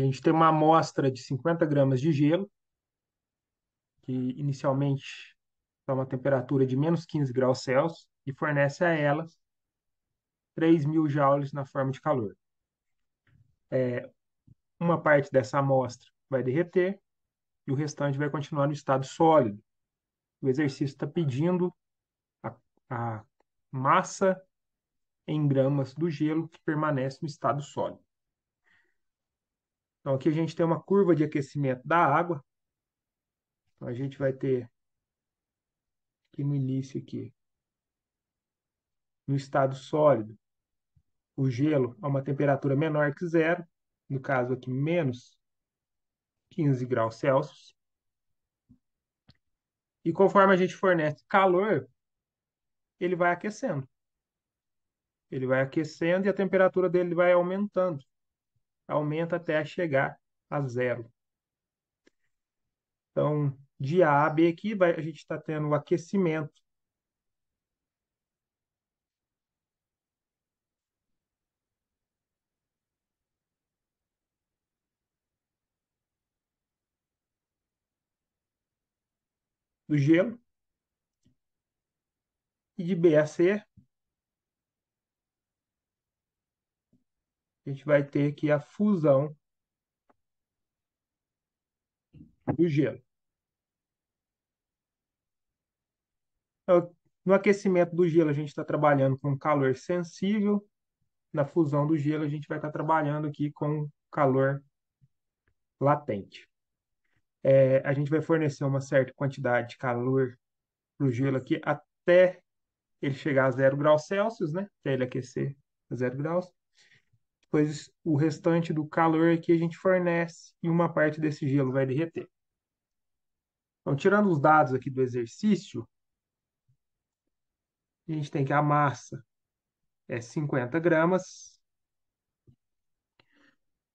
A gente tem uma amostra de 50 gramas de gelo, que inicialmente está a uma temperatura de menos 15 graus Celsius e fornece a elas 3.000 joules na forma de calor. Uma parte dessa amostra vai derreter e o restante vai continuar no estado sólido. O exercício está pedindo a, a massa em gramas do gelo que permanece no estado sólido. Então, aqui a gente tem uma curva de aquecimento da água. Então, a gente vai ter aqui no início, aqui, no estado sólido, o gelo a uma temperatura menor que zero, no caso aqui, menos 15 graus Celsius. E conforme a gente fornece calor, ele vai aquecendo. Ele vai aquecendo e a temperatura dele vai aumentando. Aumenta até chegar a zero. Então, de A a B aqui, a gente está tendo o aquecimento do gelo. E de B a C, a gente vai ter aqui a fusão do gelo. Então, no aquecimento do gelo, a gente está trabalhando com calor sensível. Na fusão do gelo, a gente vai estar trabalhando aqui com calor latente. A gente vai fornecer uma certa quantidade de calor para o gelo aqui até ele chegar a 0 graus Celsius, né? Até ele aquecer a 0 graus. Depois, o restante do calor aqui a gente fornece e uma parte desse gelo vai derreter. Então, tirando os dados aqui do exercício, a gente tem que a massa é 50 gramas,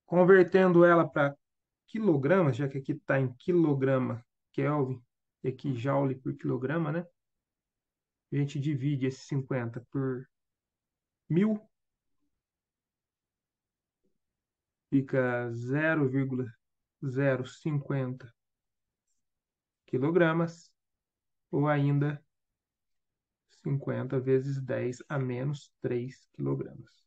convertendo ela para quilogramas, já que aqui está em quilograma Kelvin, e aqui joule por quilograma, né? A gente divide esse 50 por 1.000, fica 0,050 quilogramas, ou ainda 50 vezes 10 a menos 3 quilogramas.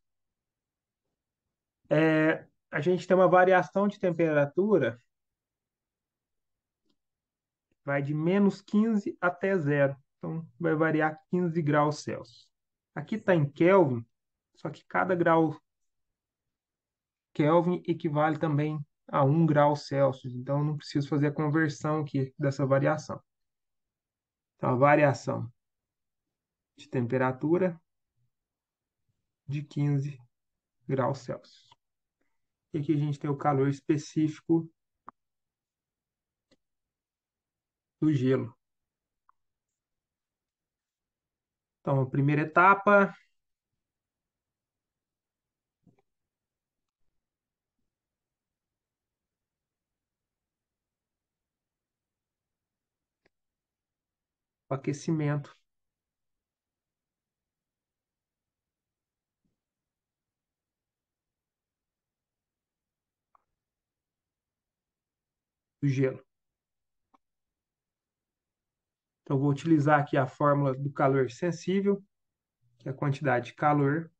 A gente tem uma variação de temperatura, vai de menos 15 até zero. Então, vai variar 15 graus Celsius. Aqui está em Kelvin, só que cada grau Kelvin equivale também a 1 grau Celsius. Então, eu não preciso fazer a conversão aqui dessa variação. Então, a variação de temperatura de 15 graus Celsius. E aqui a gente tem o calor específico do gelo. Então, a primeira etapa, o aquecimento do gelo. Então, eu vou utilizar aqui a fórmula do calor sensível, que é a quantidade de calor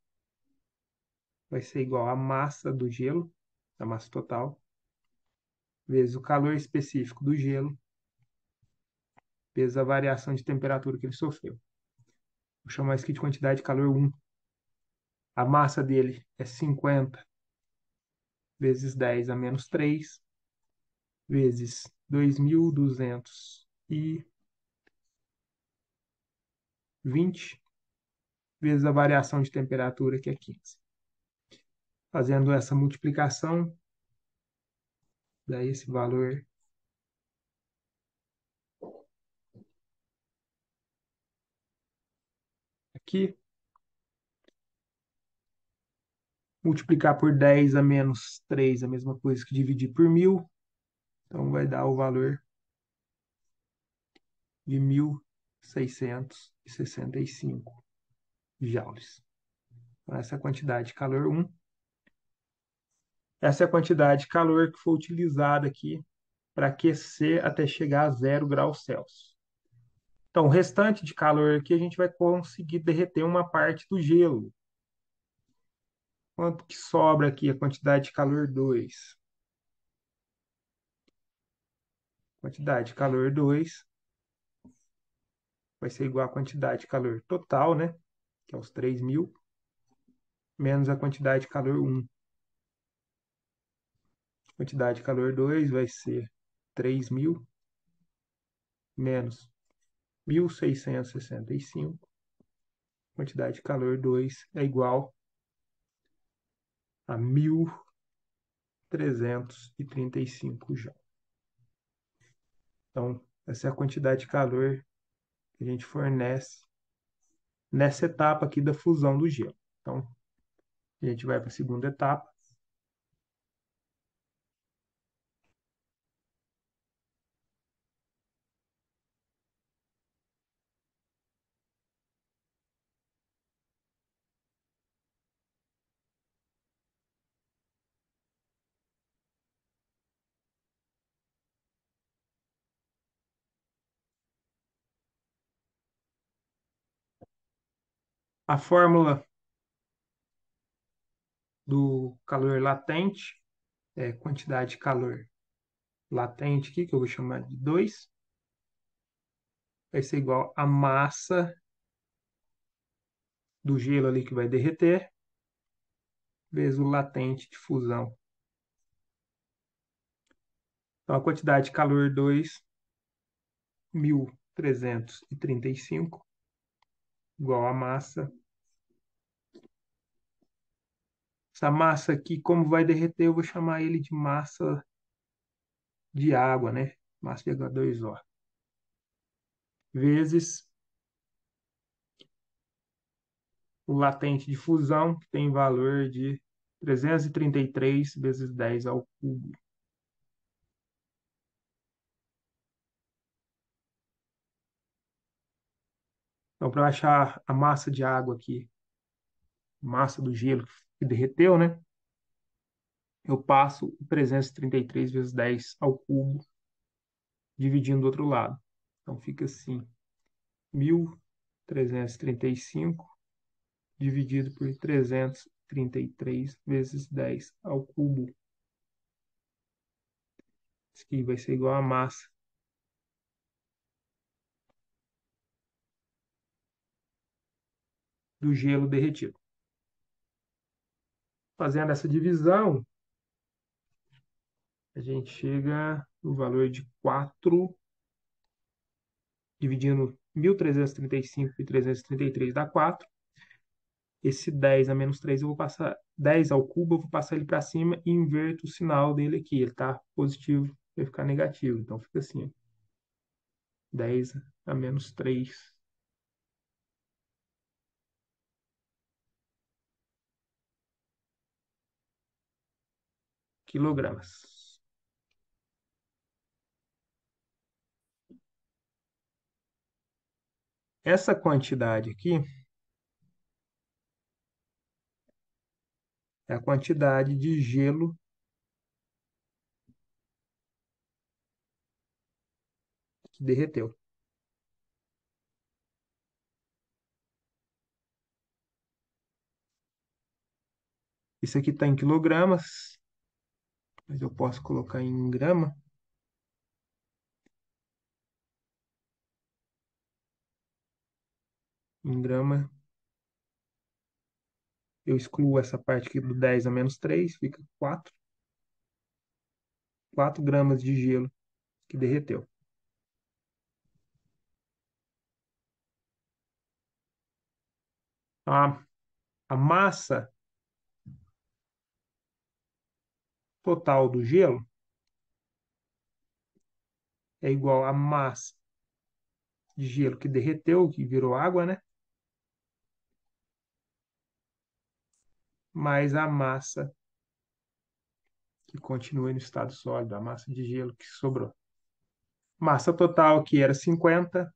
vai ser igual à massa do gelo, a massa total, vezes o calor específico do gelo, vezes a variação de temperatura que ele sofreu. Vou chamar isso aqui de quantidade de calor 1. A massa dele é 50 vezes 10 a menos 3, vezes 2.220, vezes a variação de temperatura, que é 15. Fazendo essa multiplicação, dá esse valor aqui. Multiplicar por 10 a menos 3, a mesma coisa que dividir por 1.000. Então, vai dar o valor de 1.665 joules. Então, essa é a quantidade de calor 1. Essa é a quantidade de calor que foi utilizada aqui para aquecer até chegar a 0 graus Celsius. Então, o restante de calor aqui a gente vai conseguir derreter uma parte do gelo. Quanto que sobra aqui a quantidade de calor 2? Quantidade de calor 2 vai ser igual à quantidade de calor total, né? Que é os 3.000, menos a quantidade de calor 1. Quantidade de calor 2 vai ser 3.000 menos 1.665. Quantidade de calor 2 é igual a 1.335 joules. Então, essa é a quantidade de calor que a gente fornece nessa etapa aqui da fusão do gelo. Então, a gente vai para a segunda etapa. A fórmula do calor latente é quantidade de calor latente aqui, que eu vou chamar de 2, vai ser igual a massa do gelo ali que vai derreter, vezes o latente de fusão. Então, a quantidade de calor 2, 1.335, igual a massa. Essa massa aqui, como vai derreter, eu vou chamar ele de massa de água, né? Massa de H2O. Vezes o latente de fusão, que tem valor de 333 vezes 10 ao cubo. Então, para achar a massa de água aqui, massa do gelo que derreteu, né? Eu passo o 333 vezes 10 ao cubo, dividindo do outro lado. Então, fica assim, 1.335 dividido por 333 vezes 10 ao cubo. Isso aqui vai ser igual a massa do gelo derretido. Fazendo essa divisão, a gente chega no valor de 4, dividindo 1.335 por 333 dá 4. Esse 10 a menos 3 eu vou passar 10 ao cubo, eu vou passar ele para cima e inverto o sinal dele aqui. Ele está positivo, vai ficar negativo. Então fica assim, 10 a menos 3 quilogramas. Essa quantidade aqui é a quantidade de gelo que derreteu. Isso aqui está em quilogramas, mas eu posso colocar em grama. Em grama, eu excluo essa parte aqui do 10 a menos 3, fica 4 gramas de gelo que derreteu. A massa total do gelo é igual à massa de gelo que derreteu, que virou água, né? Mais a massa que continua no estado sólido, a massa de gelo que sobrou. Massa total que era 50,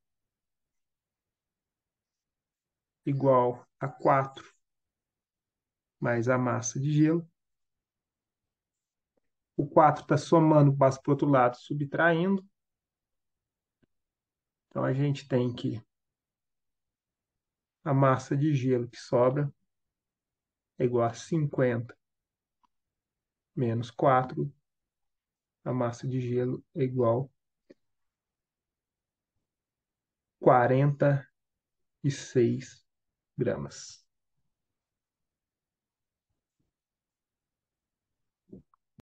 igual a 4 mais a massa de gelo, O 4 está somando, passa para o outro lado, subtraindo. Então, a gente tem que a massa de gelo que sobra é igual a 50 menos 4. A massa de gelo é igual a 46 gramas.